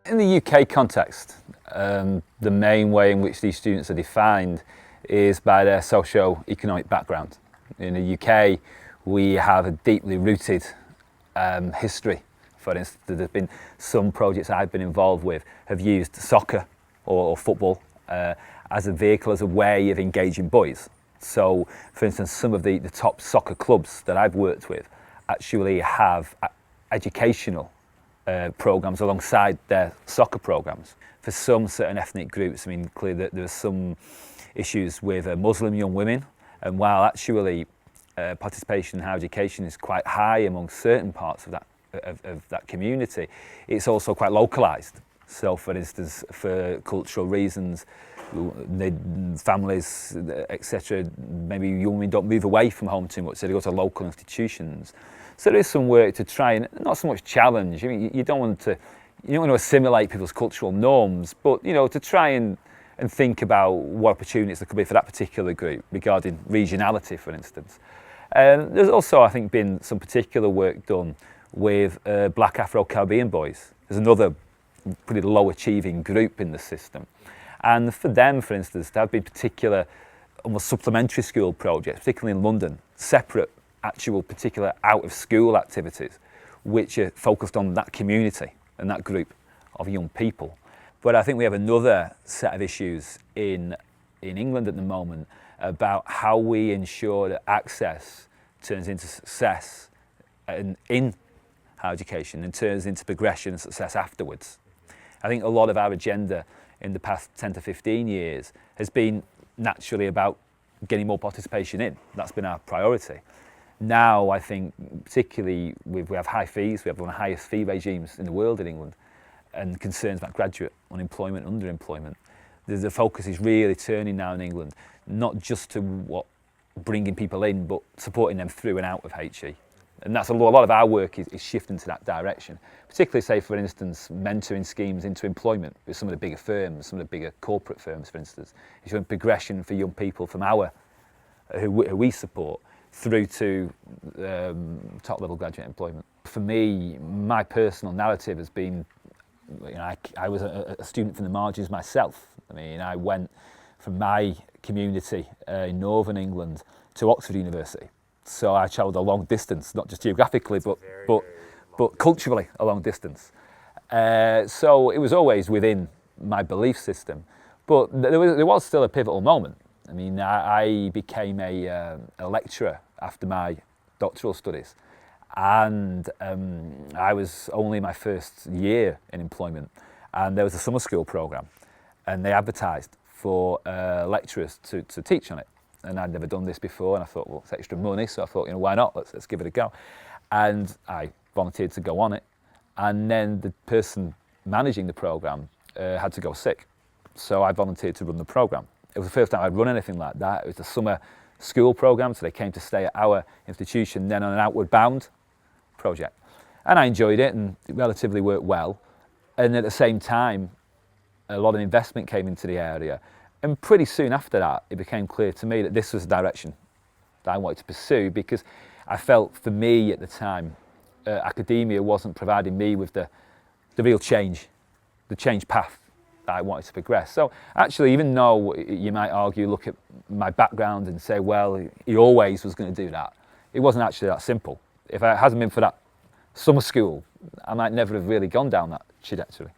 In the UK context, the main way in which these students are defined is by their socio-economic background. In the UK, we have a deeply rooted history. For instance, there have been some projects I've been involved with have used soccer or football as a vehicle, as a way of engaging boys. So, for instance, some of the top soccer clubs that I've worked with actually have educational programs alongside their soccer programs. For some certain ethnic groups, I mean, clearly that there are some issues with Muslim young women, and while actually participation in higher education is quite high among certain parts of that community, it's also quite localised. So, for instance, for cultural reasons, families, etc., maybe young women don't move away from home too much, so they go to local institutions. So there is some work to try and not so much challenge. I mean, you don't want to assimilate people's cultural norms, but to try and think about what opportunities there could be for that particular group regarding regionality, for instance. There's also, I think, been some particular work done with Black Afro-Caribbean boys. There's another pretty low-achieving group in the system. And for them, for instance, there have been particular, almost supplementary school projects, particularly in London, separate, actual, particular out-of-school activities, which are focused on that community and that group of young people. But I think we have another set of issues in England at the moment about how we ensure that access turns into success in higher education and turns into progression and success afterwards. I think a lot of our agenda in the past 10 to 15 years has been naturally about getting more participation in. That's been our priority. Now, I think, particularly, we have high fees. We have one of the highest fee regimes in the world in England, and concerns about graduate unemployment, underemployment. The focus is really turning now in England, not just to bringing people in, but supporting them through and out of HE. And that's a lot of our work is shifting to that direction. Particularly, say, for instance, mentoring schemes into employment with some of the bigger firms, some of the bigger corporate firms, for instance. It's showing progression for young people from who we support through to top-level graduate employment. For me, my personal narrative has been, I was a student from the margins myself. I mean, I went from my community in northern England to Oxford University. So I travelled a long distance, not just geographically, but culturally a long distance. So it was always within my belief system. But there was still a pivotal moment. I mean, I became a lecturer after my doctoral studies, and I was only my first year in employment, and there was a summer school programme, and they advertised for lecturers to teach on it. And I'd never done this before, and I thought, well, it's extra money, so I thought, why not? Let's give it a go. And I volunteered to go on it, and then the person managing the programme had to go sick, so I volunteered to run the programme. It was the first time I'd run anything like that. It was the summer school programme, so they came to stay at our institution, then on an outward bound project. And I enjoyed it, and it relatively worked well. And at the same time, a lot of investment came into the area. And pretty soon after that, it became clear to me that this was the direction that I wanted to pursue, because I felt, for me at the time, academia wasn't providing me with the real change, the change path that I wanted to progress. So actually, even though you might argue, look at my background and say, well, he always was going to do that, it wasn't actually that simple. If it hasn't been for that summer school, I might never have really gone down that trajectory.